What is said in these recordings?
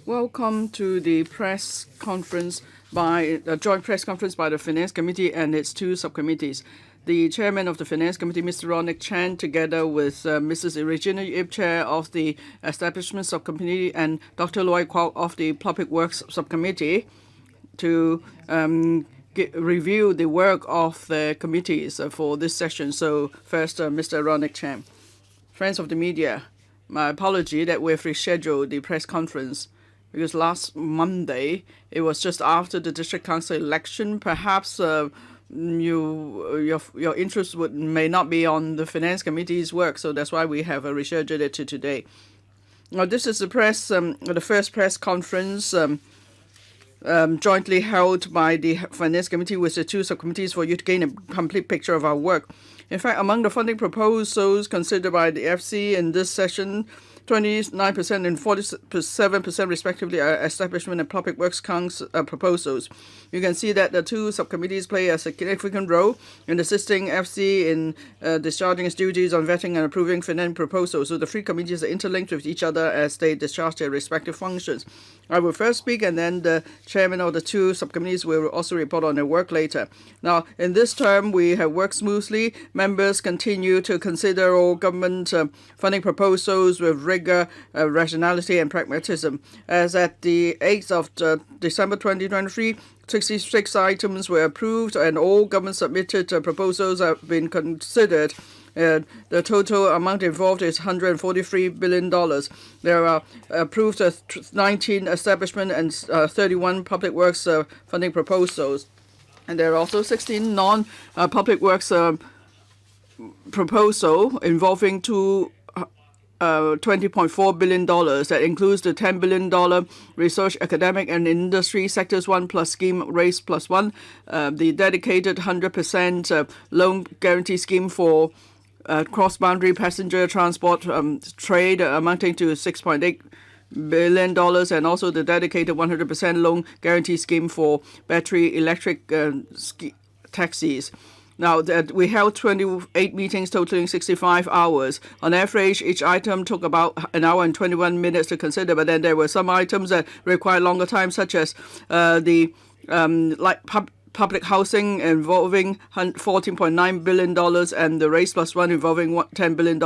Welcome to the press conference by the joint press conference by the Finance Committee and its two subcommittees. The chairman of the Finance Committee, Mr. Ronald Chan, together with Mrs. Regina Yip, chair of the Establishment Subcommittee, and Dr. Lloyd Kwok of the Public Works Subcommittee, to review the work of the committees for this session. So first, Mr. Ronald Chan. Friends of the media, my apology that we've rescheduled the press conference because last Monday, it was just after the district council election. Perhaps your interest may not be on the finance committee's work, so that's why we have rescheduled it to today. Now, this is the first press conference jointly held by the finance committee with the two subcommittees for you to gain a complete picture of our work. In fact, among the funding proposals considered by the FC in this session, 29% and 47% respectively are establishment and public works council proposals. You can see that the two subcommittees play a significant role in assisting FC in discharging its duties on vetting and approving finance proposals. So the three committees are interlinked with each other as they discharge their respective functions. I will first speak, and then the chairman of the two subcommittees will also report on their work later. Now, in this term, we have worked smoothly. Members continue to consider all government funding proposals with rigor, rationality, and pragmatism. As at the 8th of December 2023, 66 items were approved, and all government-submitted proposals have been considered. The total amount involved is $143 billion. There are approved 19 establishment and 31 public works funding proposals. And there are also 16 non-public works proposals involving $20.4 billion. That includes the $10 billion research, academic, and industry sectors 1 plus scheme Race Plus 1, the dedicated 100% loan guarantee scheme for cross-boundary passenger transport trade amounting to $6.8 billion, and also the dedicated 100% loan guarantee scheme for battery electric taxis. Now, we held 28 meetings totaling 65 hours. On average, each item took about an hour and 21 minutes to consider, but then there were some items that required longer time, such as public housing involving $14.9 billion and the Race Plus 1 involving $10 billion.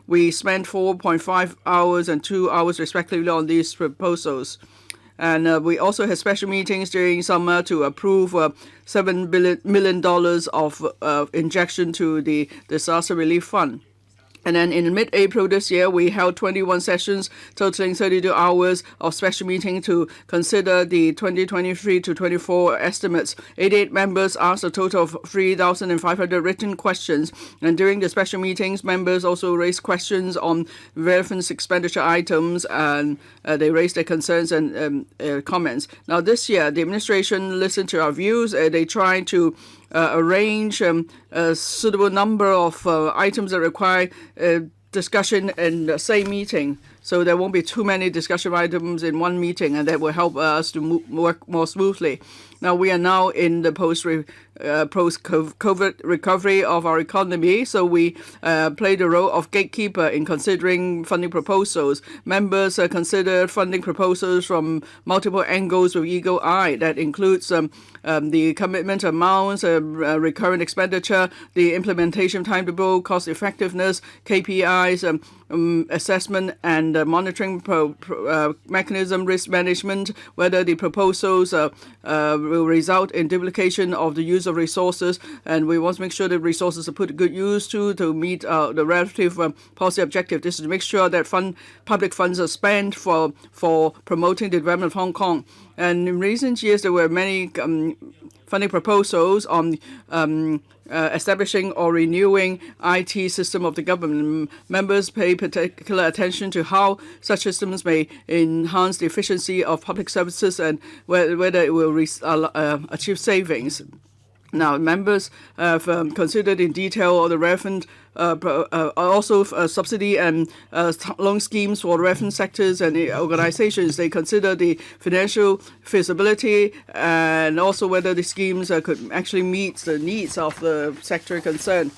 We spent 4.5 hours and 2 hours respectively on these proposals. And we also had special meetings during summer to approve $7 million of injection to the disaster relief fund. And then in mid-April this year, we held 21 sessions totaling 32 hours of special meeting to consider the 2023 to 24 estimates. 88 members asked a total of 3,500 written questions. And during the special meetings, members also raised questions on relevant expenditure items, and they raised their concerns and comments. Now this year, the administration listened to our views. They tried to arrange a suitable number of items that require discussion in the same meeting. So there won't be too many discussion items in one meeting, and that will help us to work more smoothly. Now, we are now in the post-COVID recovery of our economy, so we play the role of gatekeeper in considering funding proposals. Members consider funding proposals from multiple angles with eagle eye. That includes the commitment amounts, recurrent expenditure, the implementation timetable, cost effectiveness, KPIs, assessment and monitoring mechanism, risk management, whether the proposals will result in duplication of the use of resources, and we want to make sure that resources are put to good use to meet the relative policy objective. This is to make sure that public funds are spent for promoting the development of Hong Kong. And in recent years, there were many funding proposals on establishing or renewing IT system of the government. Members pay particular attention to how such systems may enhance the efficiency of public services and whether it will achieve savings. Now, members have considered in detail all the relevant also subsidy and loan schemes for relevant sectors and organizations. They consider the financial feasibility and also whether the schemes could actually meet the needs of the sector concerned.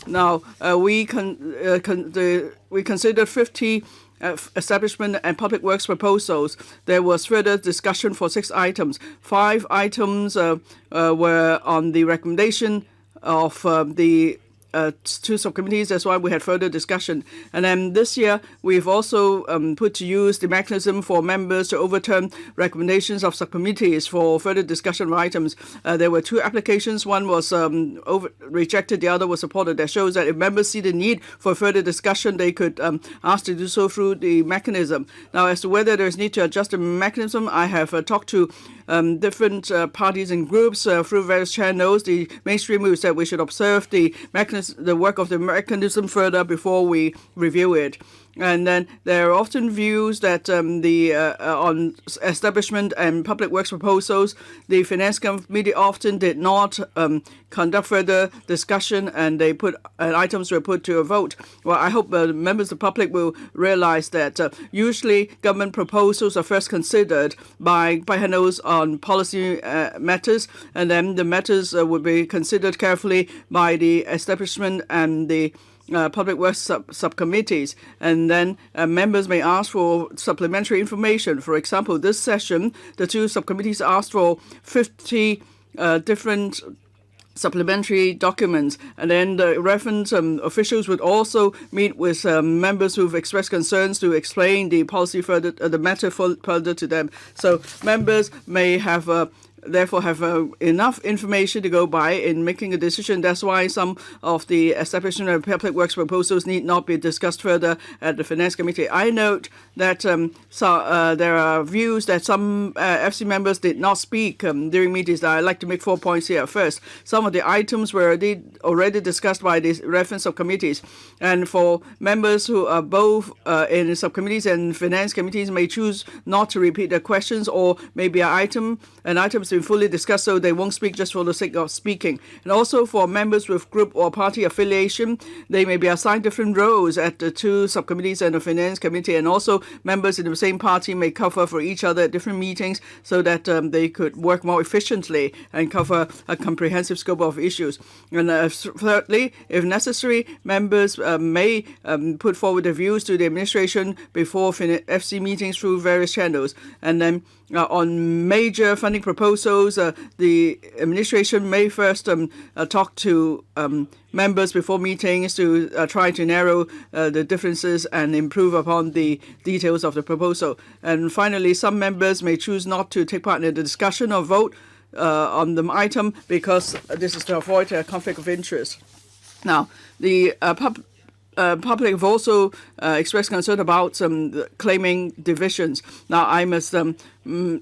Now, we considered 50 establishment and public works proposals, there was further discussion for 6 items. 5 items were on the recommendation of the 2 subcommittees. That's why we had further discussion. And then this year, we've also put to use the mechanism for members to overturn recommendations of subcommittees for further discussion of items. There were 2 applications. One was rejected, the other was supported. That shows that if members see the need for further discussion, they could ask to do so through the mechanism. Now, as to whether there's need to adjust the mechanism, I have talked to different parties and groups through various channels. The mainstream view is that we should observe the work of the mechanism further before we review it. And then there are often views that on establishment and public works proposals, the Finance Committee often did not conduct further discussion, and items were put to a vote. Well, I hope members of the public will realize that usually government proposals are first considered by panels on policy matters, and then the matters would be considered carefully by the establishment and the public works subcommittees, and then members may ask for supplementary information. For example, this session, the 2 subcommittees asked for 50 different supplementary documents, and then the reference officials would also meet with members who've expressed concerns to explain the policy further, the matter further to them. So members may have therefore have enough information to go by in making a decision. That's why some of the establishment of public works proposals need not be discussed further at the Finance Committee. I note that there are views that some FC members did not speak during meetings. I'd like to make 4 points here. First, some of the items were already discussed by the reference subcommittees, and for members who are both in subcommittees and finance committees may choose not to repeat their questions, or maybe an item been fully discussed, so they won't speak just for the sake of speaking. And also for members with group or party affiliation, they may be assigned different roles at the 2 subcommittees and the Finance Committee, and also members in the same party may cover for each other at different meetings so that they could work more efficiently and cover a comprehensive scope of issues. And thirdly, if necessary, members may put forward their views to the administration before FC meetings through various channels. And then on major funding proposals, the administration may first talk to members before meetings to try to narrow the differences and improve upon the details of the proposal. And finally, some members may choose not to take part in the discussion or vote on the item because this is to avoid a conflict of interest. Now, the public have also expressed concern about claiming divisions. Now, I must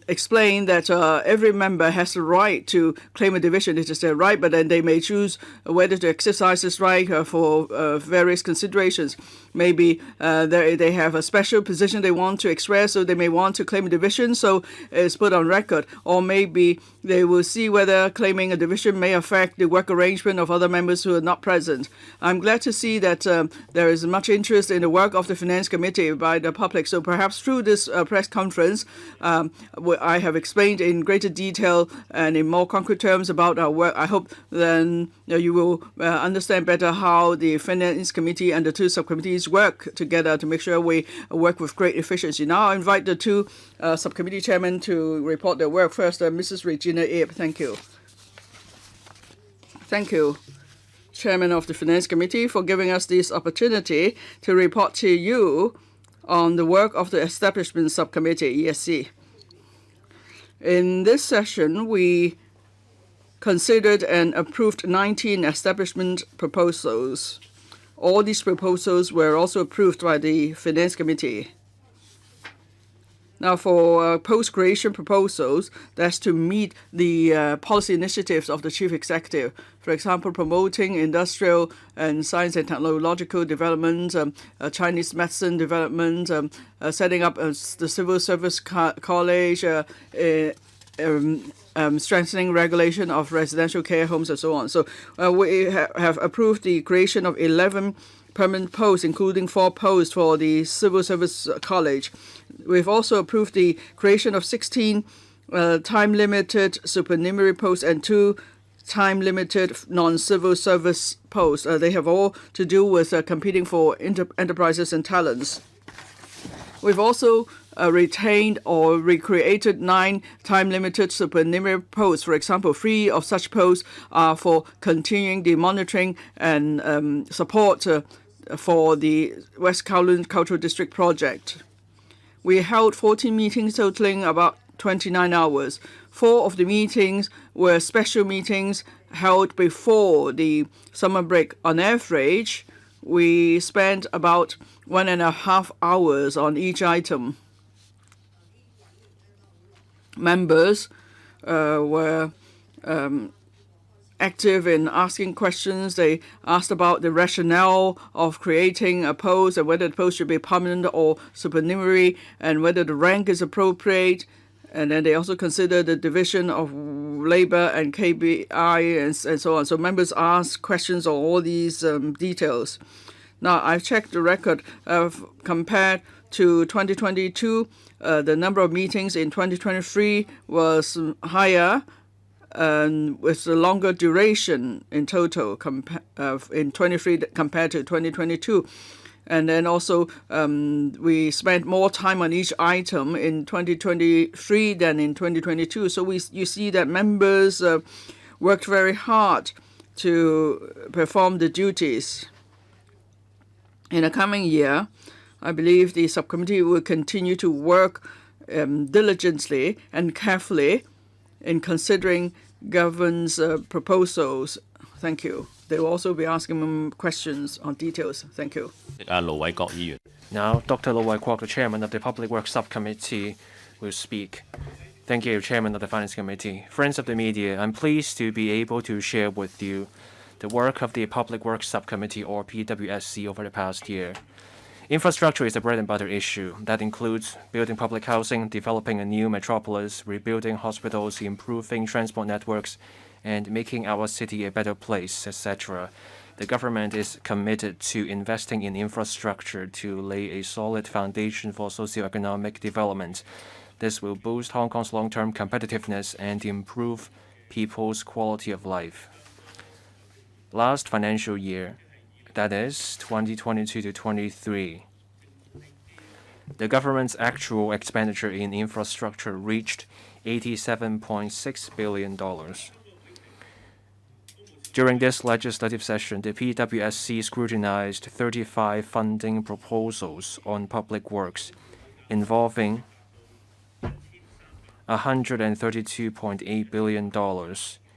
explain that every member has the right to claim a division. It is their right, but then they may choose whether to exercise this right for various considerations. Maybe they have a special position they want to express, so they may want to claim a division, so it's put on record. Or maybe they will see whether claiming a division may affect the work arrangement of other members who are not present. I'm glad to see that there is much interest in the work of the Finance Committee by the public. So perhaps through this press conference, I have explained in greater detail and in more concrete terms about our work. I hope then you will understand better how the Finance Committee and the 2 subcommittees work together to make sure we work with great efficiency. Now I invite the 2 subcommittee chairmen to report their work. First, Mrs. Regina Ip. Thank you. Thank you, Chairman of the Finance Committee, for giving us this opportunity to report to you on the work of the Establishment Subcommittee, ESC. In this session, we considered and approved 19 establishment proposals. All these proposals were also approved by the Finance Committee. Now, for post-creation proposals, that's to meet the policy initiatives of the Chief Executive. For example, promoting industrial and science and technological development, Chinese medicine development, setting up the Civil Service College, strengthening regulation of residential care homes, and so on. So we have approved the creation of 11 permanent posts, including 4 posts for the Civil Service College. We've also approved the creation of 16 time-limited supernumerary posts and 2 time-limited non-civil service posts. They have all to do with competing for enterprises and talents. We've also retained or recreated 9 time-limited supernumerary posts. For example, 3 of such posts are for continuing the monitoring and support for the West Kowloon Cultural District project. We held 14 meetings totaling about 29 hours. 4 of the meetings were special meetings held before the summer break. On average, we spent about 1.5 hours on each item. Members were active in asking questions. They asked about the rationale of creating a post and whether the post should be permanent or supernumerary and whether the rank is appropriate. And then they also considered the division of labor and KPI and so on. So members asked questions on all these details. Now, I've checked the record compared to 2022. The number of meetings in 2023 was higher with a longer duration in total in 23 compared to 2022. And then also we spent more time on each item in 2023 than in 2022. So you see that members worked very hard to perform the duties. In the coming year, I believe the subcommittee will continue to work diligently and carefully in considering government's proposals. Thank you. They will also be asking them questions on details. Thank you. Now, Dr. Lo Wai-kwok, the chairman of the Public Works Subcommittee, will speak. Thank you, Chairman of the Finance Committee. Friends of the media, I'm pleased to be able to share with you the work of the Public Works Subcommittee, or PWSC, over the past year. Infrastructure is a bread and butter issue that includes building public housing, developing a new metropolis, rebuilding hospitals, improving transport networks, and making our city a better place, etc. The government is committed to investing in infrastructure to lay a solid foundation for socioeconomic development. This will boost Hong Kong's long-term competitiveness and improve people's quality of life. Last financial year, that is 2022 to 23, the government's actual expenditure in infrastructure reached $87.6 billion. During this legislative session, the PWSC scrutinized 35 funding proposals on public works involving $132.8 billion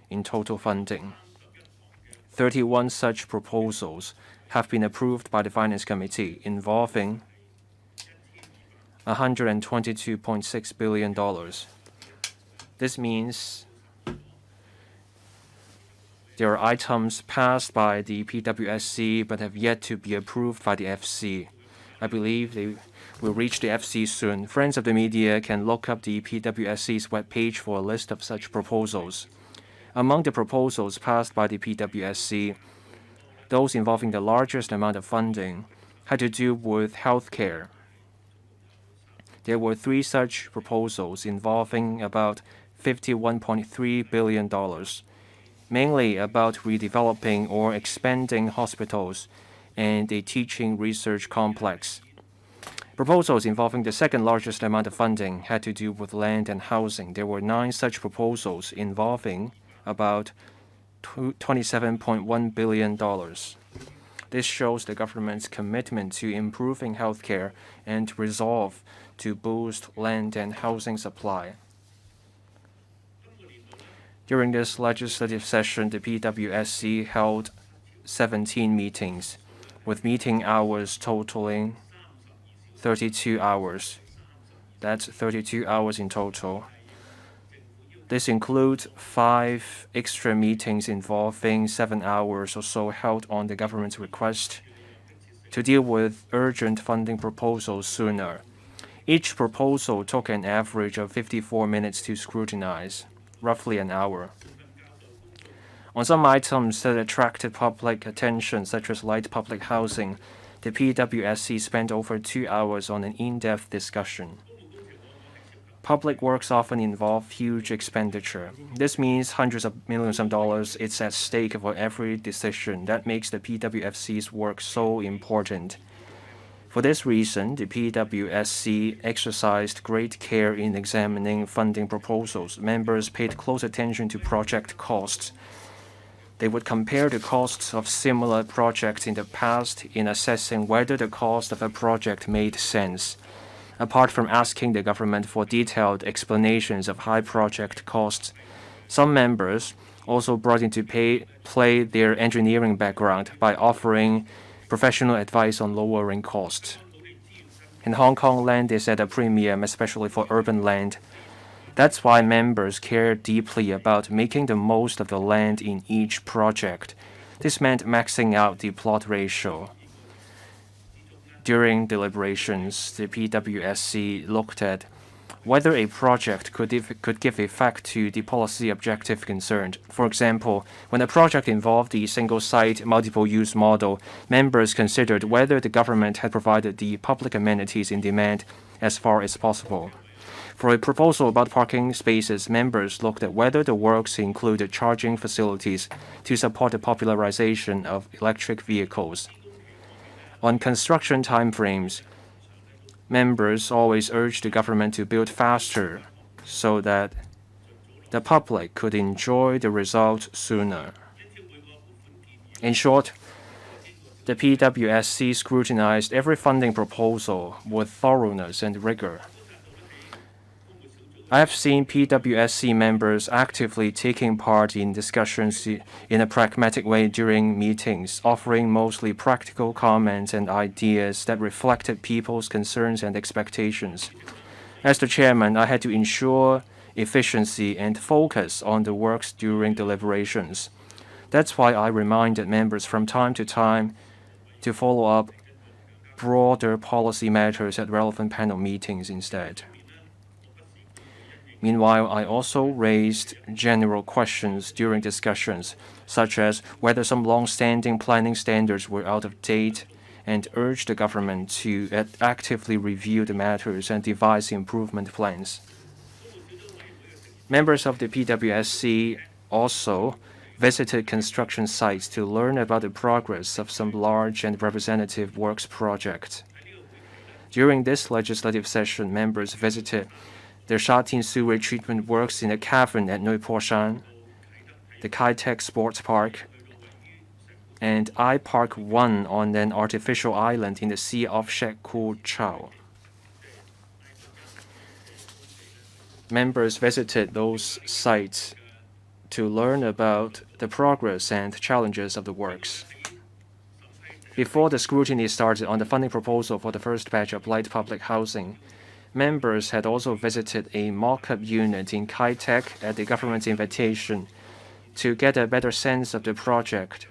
in total funding. 31 such proposals have been approved by the Finance Committee involving $122.6 billion. This means there are items passed by the PWSC but have yet to be approved by the FC. I believe they will reach the FC soon. Friends of the media can look up the PWSC's webpage for a list of such proposals. Among the proposals passed by the PWSC, those involving the largest amount of funding had to do with healthcare. There were 3 such proposals involving about $51.3 billion, mainly about redeveloping or expanding hospitals and a teaching research complex. Proposals involving the second largest amount of funding had to do with land and housing. There were 9 such proposals involving about $27.1 billion. This shows the government's commitment to improving healthcare and resolve to boost land and housing supply. During this legislative session, the PWSC held 17 meetings, with meeting hours totaling 32 hours. That's 32 hours in total. This includes 5 extra meetings involving 7 hours or so held on the government's request to deal with urgent funding proposals sooner. Each proposal took an average of 54 minutes to scrutinize, roughly an hour. On some items that attracted public attention, such as light public housing, the PWSC spent over 2 hours on an in-depth discussion. Public works often involve huge expenditure. This means hundreds of millions of dollars is at stake for every decision. That makes the PWSC's work so important. For this reason, the PWSC exercised great care in examining funding proposals. Members paid close attention to project costs. They would compare the costs of similar projects in the past in assessing whether the cost of a project made sense. Apart from asking the government for detailed explanations of high project costs, some members also brought into play their engineering background by offering professional advice on lowering costs. In Hong Kong, land is at a premium, especially for urban land. That's why members care deeply about making the most of the land in each project. This meant maxing out the plot ratio. During deliberations, the PWSC looked at whether a project could give effect to the policy objective concerned. For example, when a project involved the single-site, multiple-use model, members considered whether the government had provided the public amenities in demand as far as possible. For a proposal about parking spaces, members looked at whether the works included charging facilities to support the popularization of electric vehicles. On construction timeframes, members always urged the government to build faster so that the public could enjoy the result sooner. In short, the PWSC scrutinized every funding proposal with thoroughness and rigor. I have seen PWSC members actively taking part in discussions in a pragmatic way during meetings, offering mostly practical comments and ideas that reflected people's concerns and expectations. As the chairman, I had to ensure efficiency and focus on the works during deliberations. That's why I reminded members from time to time to follow up broader policy matters at relevant panel meetings instead. Meanwhile, I also raised general questions during discussions, such as whether some long-standing planning standards were out of date, and urged the government to actively review the matters and devise improvement plans. Members of the PWSC also visited construction sites to learn about the progress of some large and representative works projects. During this legislative session, members visited the Shatin sewage treatment works in a cavern at Nui Po Shan, the Kai-Tak Sports Park, and I-Park 1 on an artificial island in the Sea of Shek Ku Chau. Members visited those sites to learn about the progress and challenges of the works. Before the scrutiny started on the funding proposal for the first batch of light public housing, members had also visited a mock-up unit in Kai-Tak at the government's invitation to get a better sense of the project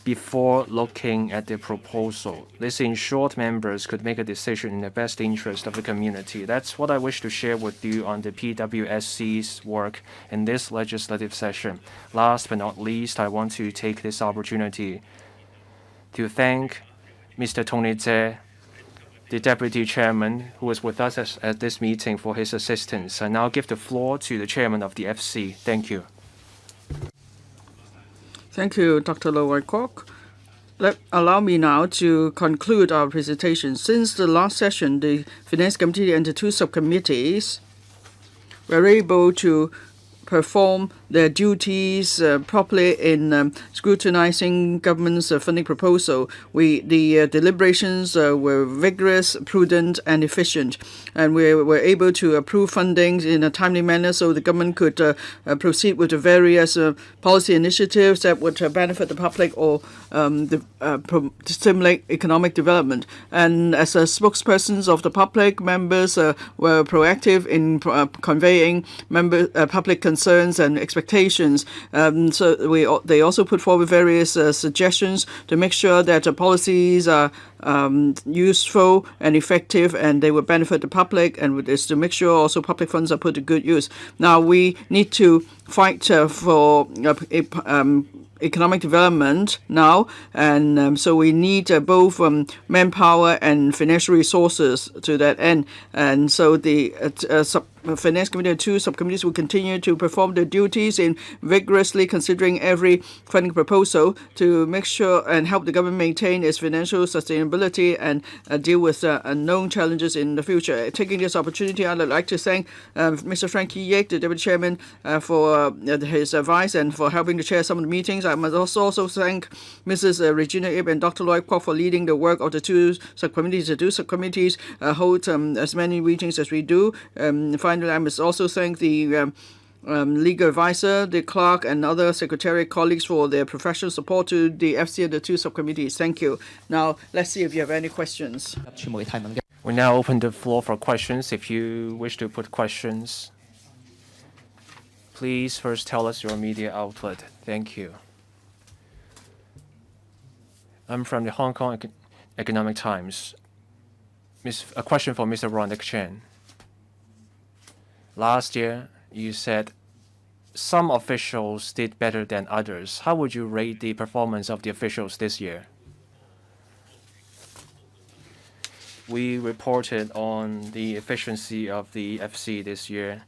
before looking at the proposal. This ensured members could make a decision in the best interest of the community. That's what I wish to share with you on the PWSC's work in this legislative session. Last but not least, I want to take this opportunity to thank Mr. Tony Tse, the Deputy Chairman, who was with us at this meeting, for his assistance. I now give the floor to the Chairman of the FC. Thank you. Thank you, Dr. Low Wai Kwok. Allow me now to conclude our presentation. Since the last session, the Finance Committee and the two subcommittees were able to perform their duties properly in scrutinizing government's funding proposal. The deliberations were vigorous, prudent, and efficient, and we were able to approve funding in a timely manner so the government could proceed with the various policy initiatives that would benefit the public or stimulate economic development. And as spokespersons of the public, members were proactive in conveying public concerns and expectations. So they also put forward various suggestions to make sure that the policies are useful and effective, and they will benefit the public, and is to make sure also public funds are put to good use. Now we need to fight for economic development now, and so we need both manpower and financial resources to that end. And so the Finance Committee and 2 subcommittees will continue to perform their duties in vigorously considering every funding proposal to make sure and help the government maintain its financial sustainability and deal with unknown challenges in the future. Taking this opportunity, I'd like to thank Mr. Frankie Yek, the Deputy Chairman, for his advice and for helping to chair some of the meetings. I must also thank Mrs. Regina Ip and Dr. Loy Kwok for leading the work of the 2 subcommittees. The 2 subcommittees hold as many meetings as we do. Finally, I must also thank the legal advisor, the clerk, and other secretariat colleagues for their professional support to the FC and the 2 subcommittees. Thank you. Now, let's see if you have any questions. We now open the floor for questions. If you wish to put questions, please first tell us your media outlet. Thank you. I'm from the Hong Kong Economic Times. A question for Mr. Ron Chen. Last year, you said some officials did better than others. How would you rate the performance of the officials this year? We reported on the efficiency of the FC this year.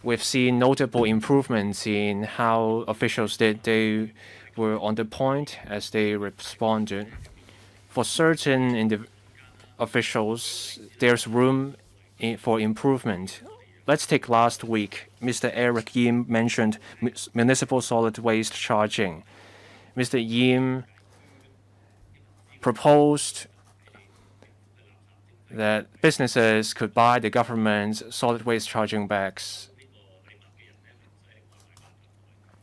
We've seen notable improvements in how officials did. They were on the point as they responded. For certain officials, there's room for improvement. Let's take last week. Mr. Eric Yim mentioned municipal solid waste charging. Mr. Yim proposed that businesses could buy the government's solid waste charging bags.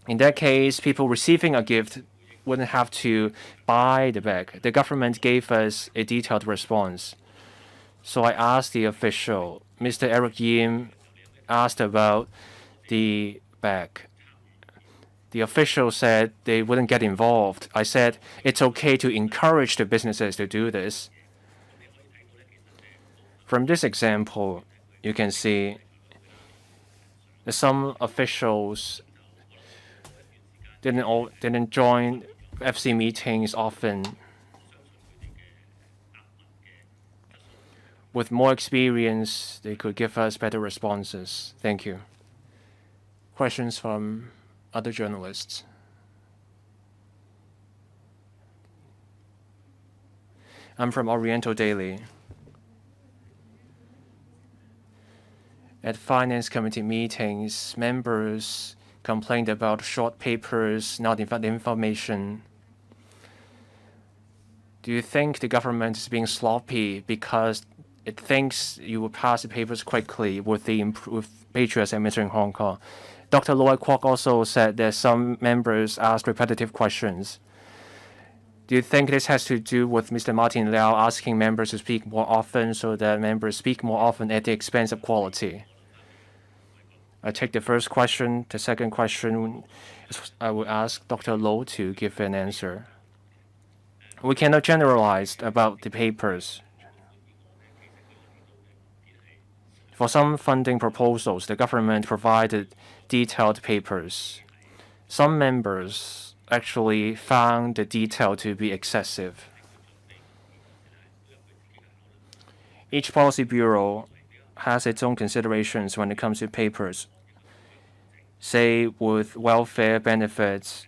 In that case, people receiving a gift wouldn't have to buy the bag. The government gave us a detailed response. So I asked the official, Mr. Eric Yim asked about the bag. The official said they wouldn't get involved. I said it's okay to encourage the businesses to do this. From this example, you can see that some officials didn't join FC meetings often. With more experience, they could give us better responses. Thank you. Questions from other journalists? I'm from Oriental Daily. At Finance Committee meetings, members complained about short papers, not enough information. Do you think the government is being sloppy because it thinks you will pass the papers quickly with patriots administering Hong Kong? Dr. Loy Kwok also said that some members asked repetitive questions. Do you think this has to do with Mr. Martin Liao asking members to speak more often so that members speak more often at the expense of quality? I take the first question. The second question, I will ask Dr. Low to give an answer. We cannot generalize about the papers. For some funding proposals, the government provided detailed papers. Some members actually found the detail to be excessive. Each policy bureau has its own considerations when it comes to papers. Say, with welfare benefits,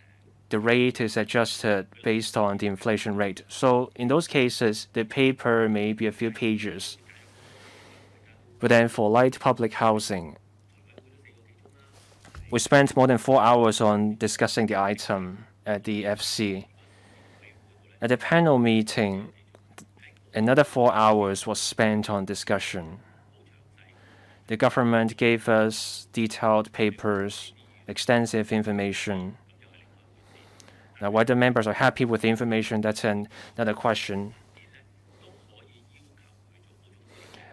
the rate is adjusted based on the inflation rate. So in those cases, the paper may be a few pages. But then for light public housing, we spent more than 4 hours on discussing the item at the FC. At the panel meeting, another 4 hours was spent on discussion. The government gave us detailed papers, extensive information. Now, whether members are happy with the information, that's another question.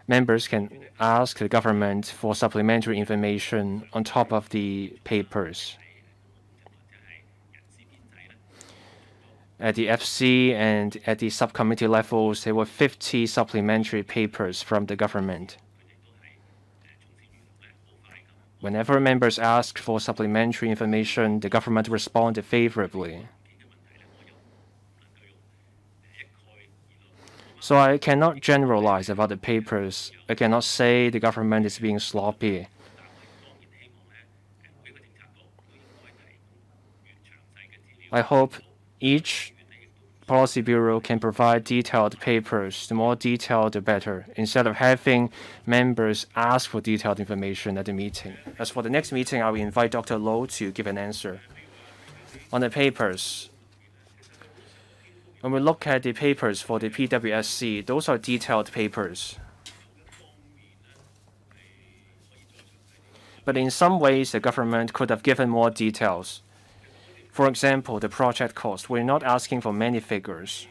Members can ask the government for supplementary information on top of the papers. At the FC and at the subcommittee levels, there were 50 supplementary papers from the government. Whenever members asked for supplementary information, the government responded favorably. So I cannot generalize about the papers. I cannot say the government is being sloppy. I hope each policy bureau can provide detailed papers. The more detailed, the better, instead of having members ask for detailed information at the meeting. As for the next meeting, I will invite Dr. Low to give an answer. On the papers, when we look at the papers for the PWSC, those are detailed papers. But in some ways, the government could have given more details. For example, the project cost. We're not asking for many figures.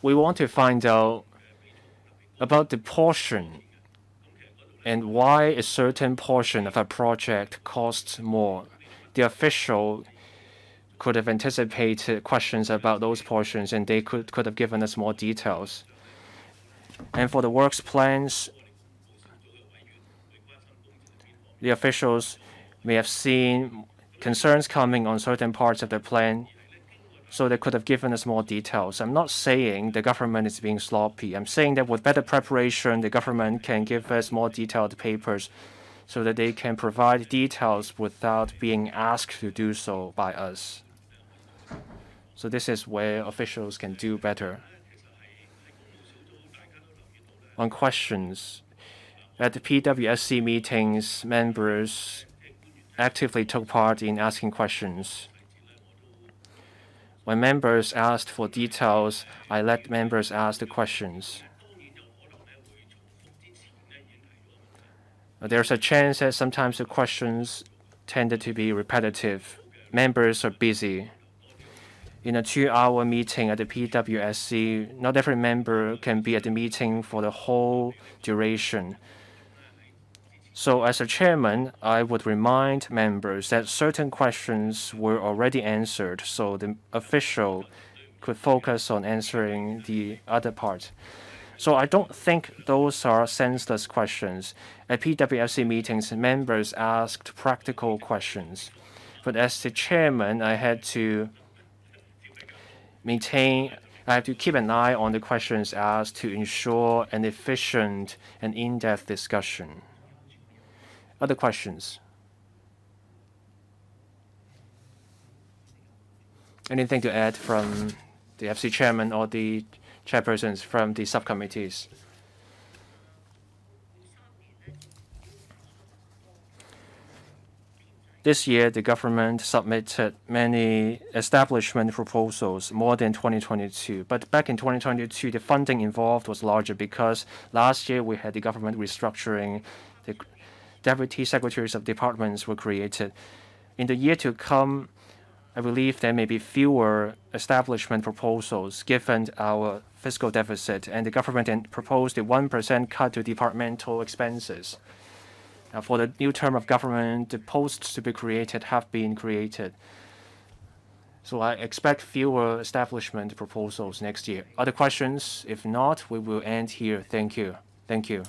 We want to find out about the portion and why a certain portion of a project costs more. The official could have anticipated questions about those portions, and they could have given us more details. And for the works plans, the officials may have seen concerns coming on certain parts of the plan, so they could have given us more details. I'm not saying the government is being sloppy. I'm saying that with better preparation, the government can give us more detailed papers so that they can provide details without being asked to do so by us. So this is where officials can do better. On questions, at the PWSC meetings, members actively took part in asking questions. When members asked for details, I let members ask the questions. There's a chance that sometimes the questions tended to be repetitive. Members are busy. In a 2-hour meeting at the PWSC, not every member can be at the meeting for the whole duration. So as a chairman, I would remind members that certain questions were already answered, so the official could focus on answering the other part. So I don't think those are senseless questions. At PWSC meetings, members asked practical questions. But as the chairman, I have to keep an eye on the questions asked to ensure an efficient and in-depth discussion. Other questions? Anything to add from the FC chairman or the chairpersons from the subcommittees? This year, the government submitted many establishment proposals, more than 2022. But back in 2022, the funding involved was larger because last year we had the government restructuring. The deputy secretaries of departments were created. In the year to come, I believe there may be fewer establishment proposals given our fiscal deficit, and the government proposed a 1% cut to departmental expenses. For the new term of government, the posts to be created have been created. So I expect fewer establishment proposals next year. Other questions? If not, we will end here. Thank you. Thank you.